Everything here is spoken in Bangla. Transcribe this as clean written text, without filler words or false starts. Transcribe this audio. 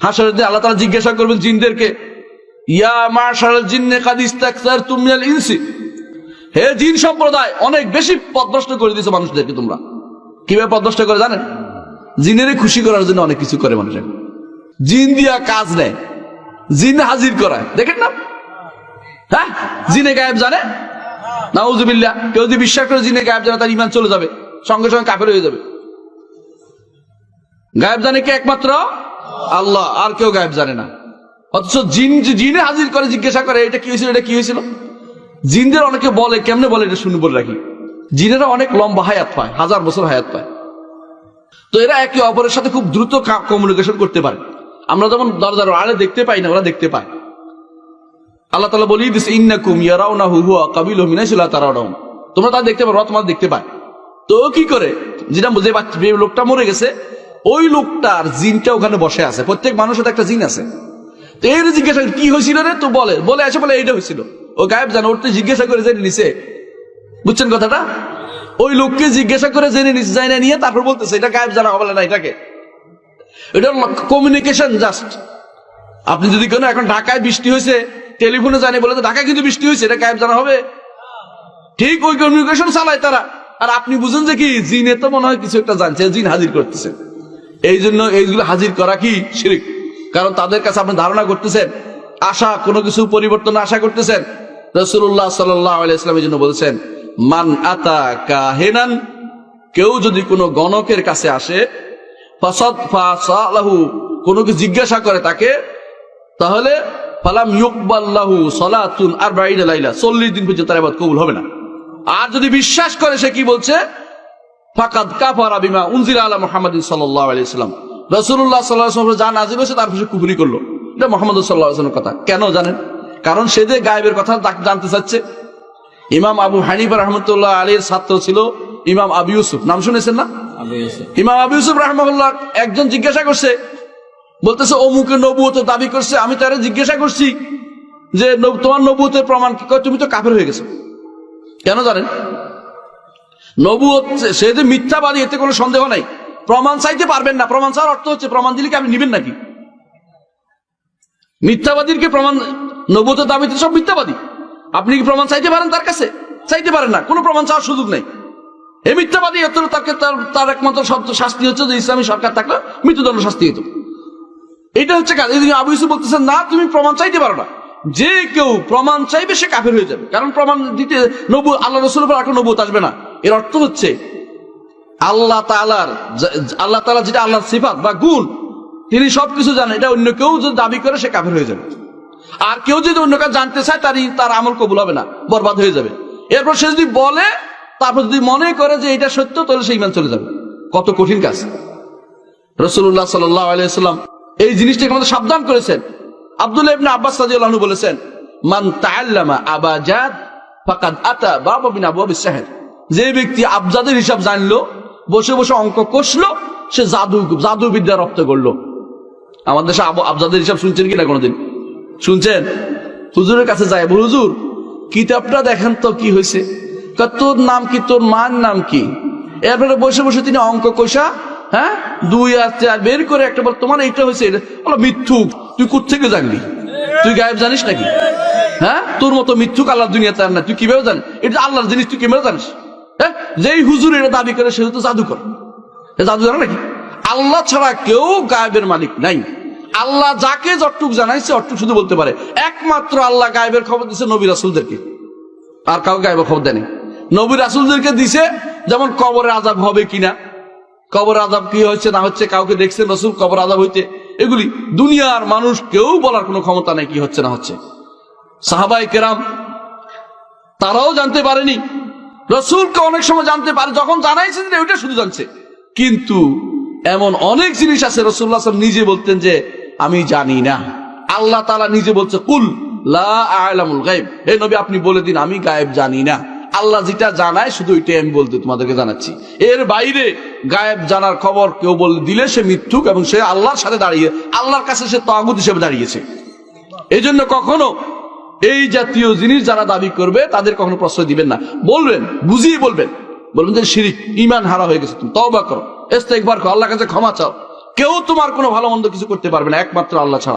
হাসরের দিন আল্লাহ তাআলা জিজ্ঞাসা করবেন জিনদেরকে, ইয়া মাশারাল জিন্নে কাদ ইস্তাকসারতুম মিনাল ইনসি, হে জিন সম্প্রদায়, অনেক বেশি পথভ্রষ্ট করে দিয়েছো মানুষদেরকে তোমরা। কিভাবে পথভ্রষ্ট করে জানেন? জিনেরে খুশি করার জন্য অনেক কিছু করে মানুষের। জিন দিয়া কাজ নেয়, জিন হাজির করায়, দেখেন না? হ্যাঁ, জিনে গায়েব জানে? নাউজুবিল্লাহ। কেউ যদি বিশ্বাস করে জিনে গায়েব জানে, তার ঈমান চলে যাবে, সঙ্গে সঙ্গে কাফের হয়ে যাবে। গায়েব জানে কে? একমাত্র আল্লাহ, আর কেউ গায়েব জানে না। অথচ জিনে হাজির করে জিজ্ঞাসা করে এটা কি হয়েছিল, এটা কি হয়েছিল। জিনদের অনেকে বলে, কেমনে বলে এটা শুনে বলে রাখি, জিনেরা অনেক লম্বা হায়াত পায়, 1000 বছর হায়াত পায়। তো এরা একে অপরের সাথে খুব দ্রুত কমিউনিকেশন করতে পারে। আমরা যেমন দরজার আড়ে দেখতে পাই না, ওরা দেখতে পায়। আল্লাহ তাআলা বলেই দিয়েছে, ইন্নাকুম ইয়ারাউনাহু হুয়া কাবিলুহু মিন হাইসু লা তারাউনাহুম, তোমরা তা দেখতে পারো, তোমার দেখতে পায়। তো কি করে, যেটা যে লোকটা মরে গেছে, ওই লোকটার জিনটা ওখানে বসে আছে। প্রত্যেক মানুষের একটা জিন আছে। তো এই জিজ্ঞাসা কি হয়েছিল রে, তো বলে আসে, বলে এইটা হয়েছিল। ও গায়েব জানে, ওর তো জিজ্ঞাসা করে জেনে নিছে। বুঝছেন কথাটা? ওই লোককে জিজ্ঞাসা করে জেনে নিছে, জানে নিয়ে তারপর বলতেছে এটা গায়েব জানা হবে না। এটাকে এটা কমিউনিকেশন জাস্ট। আপনি যদি কেন এখন ঢাকায় বৃষ্টি হয়েছে, টেলিফোনে জানি বলে ঢাকায় কিন্তু বৃষ্টি হয়েছে, এটা গায়েব জানা হবে? ঠিক ওই কমিউনিকেশন চালায় তারা। আর আপনি বুঝেন যে কি, জিনে তো মনে হয় কিছু একটা জানছে, জিন হাজির করতেছে। এই জন্য এইগুলো হাজির করা কি শিরক। কারণ তাদের কাছে আপনি ধারণা করতেছেন, আশা, কোনো কিছু পরিবর্তন আশা করতেছেন। রাসূলুল্লাহ সাল্লাল্লাহু আলাইহি ওয়াসাল্লাম এই জন্য বলেছেন, মান আতা কাহিনান, কেউ যদি কোনো গণকের কাছে আসে, ফাসালাহু, কোনো কিছু জিজ্ঞাসা করে তাকে, তাহলে ফালাম ইউকবাল্লাহু সালাতুন 40 লাইলা, 40 দিন পর্যন্ত তার ইবাদত কবুল হবে না। আর যদি বিশ্বাস করে, সে কি বলছে, ফাকাদ কাফারা বিমা উনজিলা আলা মুহাম্মাদিন সাল্লাল্লাহু আলাইহি ওয়াসাল্লাম, রাসূলুল্লাহ সাল্লাল্লাহু আলাইহি ওয়াসাল্লাম যা নাযিল হয়েছে তার পিছনে কুফরি করলো। এটা মুহাম্মদ সাল্লাল্লাহু আলাইহি ওয়াসাল্লামের কথা। কেন জানেন? কারণ সে যে গায়েবের কথা জানতে চাচ্ছে। ইমাম আবু হানিফা রাহমাতুল্লাহ আলাইহির ছাত্র ছিল ইমাম আবু ইউসুফ, নাম শুনেছেন না? ইমাম আবু ইউসুফ রাহমাহুল্লাহ একজন জিজ্ঞাসা করছে, বলতেছে অমুকে নবুয়তের দাবি করছে, আমি তারে জিজ্ঞাসা করছি যে তোমার নবুয়তের প্রমাণ কি? তুমি তো কাফের হয়ে গেছো। কেন জানেন? নবুয়ত, সে যে মিথ্যাবাদী, এতে কোনো সন্দেহ নাই। প্রমাণ চাইতে পারবেন না। প্রমাণ চাওয়ার অর্থ হচ্ছে, প্রমাণ দিলে কি আপনি নিবেন নাকি? মিথ্যাবাদীর কে প্রমাণ, নবুয়তের দাবিতে সব মিথ্যাবাদী। আপনি কি প্রমাণ চাইতে পারেন তার কাছে? চাইতে পারেন না, কোনো প্রমাণ চাওয়ার সুযোগ নেই। এই মিথ্যাবাদী এত, তার একমাত্র শব্দ শাস্তি হচ্ছে যে ইসলামী সরকার থাকলে মৃত্যুদণ্ড শাস্তি হতো। এটা হচ্ছে কাজ। এই আবু ইউসুফ বলতেছেন, না, তুমি প্রমাণ চাইতে পারো না। যে কেউ প্রমাণ চাইবে সে কাফের হয়ে যাবে। কারণ প্রমাণ দিতে আল্লাহ রাসূলের পর আর কোনো নবুয়ত আসবে না। এর অর্থ হচ্ছে আল্লাহ তাআলা যেটা আল্লাহর সিফাত বা গুণ, তিনি সবকিছু জানেন। এটা অন্য কেউ যদি দাবি করে, সে কাফের হয়ে যাবে। আর কেউ যদি অন্য কাজ জানতে চায়, তার আমল কবুল হবে না, বরবাদ হয়ে যাবে। এরপর সে যদি বলে, তারপর যদি মনে করে যে এটা সত্য, তাহলে সে ঈমান চলে যাবে। কত কঠিন কাজ। রাসূলুল্লাহ সাল্লাল্লাহু আলাইহি ওয়াসাল্লাম এই জিনিসটাকে আমাদের সাবধান করেছেন। আব্দুল্লাহ ইবনে আব্বাস রাদিয়াল্লাহু আনহু বলেছেন, মান তাআল্লামা আবাজাদ ফাকাদ আতা বাবা মিন আবওয়াবিস সিহর, যে ব্যক্তি আবজাদের হিসাব জানলো, বসে বসে অঙ্ক কষলো, সে জাদুবিদ্যা রপ্ত করলো। আমাদের দেশে আবজাদের হিসাব শুনছেন কিনা কোনোদিন? শুনছেন? হুজুরের কাছে যায়, হুজুর কিতাবটা দেখেন তো কি হয়েছে। তোর নাম কি, তোর মার নাম কি? এরপরে বসে বসে তিনি অঙ্ক কষা, হ্যাঁ, 2 আর 4 বের করে একটা বল, তোমার এইটা হয়েছে। বলো মিথ্যুক, তুই কোত্থেকে জানলি? তুই গায়েব জানিস নাকি? হ্যাঁ, তোর মতো মিথ্যুক আল্লাহর দুনিয়াতে আর না। তুই কিভাবে জানিস? এটা আল্লাহর জিনিস, তুই কিভাবে জানিস? হ্যাঁ, যেই হুজুর এটা দাবি করে, সে তো জাদুকর। জাদু জানে নাকি? আল্লাহ ছাড়া কেউ গায়েবের মালিক নাই। আল্লাহ যাকে যতটুক জানাইছে অতটুক শুধু বলতে পারে। একমাত্র আল্লাহ গায়েবের খবর দিছে নবী রাসূলদেরকে, আর কাউকে গায়েবের খবর দেয়নি। নবী রাসূলদেরকে দিছে, যেমন কবরের আযাব হবে কিনা, কবর আযাব কি হচ্ছে না হচ্ছে, কাউকে দেখছেন রাসূল কবর আযাব হইতে, এগুলি দুনিয়ার মানুষ কেউ বলার কোনো ক্ষমতা নাই কি হচ্ছে না হচ্ছে। সাহাবায়ে কেরাম তারাও জানতে পারেনি। রাসূলকে অনেক সময় জানতে পারে, যখন জানাইছে যে ওইটা শুধু জানছে। কিন্তু এমন অনেক জিনিস আছে রাসূলুল্লাহ সাল্লাল্লাহু আলাইহি ওয়াসাল্লাম নিজে বলতেন যে আমি জানি না। আল্লাহ তাআলা নিজে বলছে, কুল লা আ'লামুল গায়ব, হে নবী আপনি বলে দিন আমি গায়েব জানি না। আল্লাহ যেটা জানায় শুধু ওইটাই আমি বলতে তোমাদেরকে জানাচ্ছি। এর বাইরে গায়েব জানার খবর কেউ বলে দিলে সে মিথ্যুক, এবং সে আল্লাহর সাথে দাঁড়িয়ে, আল্লাহর কাছে সে তাগুত হিসেবে দাঁড়িয়েছে। এই জন্য কখনো এই জাতীয় জিনিস যারা দাবি করবে তাদের কখনো প্রশ্রয় দিবেন না। বলবেন, বুঝিয়ে বলবেন যে শিরিক, ঈমান হারা হয়ে গেছে, তুমি তওবা করো, ইস্তেগফার করো, আল্লাহর কাছে ক্ষমা চাও। কেউ তোমার কোনো ভালো মন্দ কিছু করতে পারবে না একমাত্র আল্লাহ ছাড়া।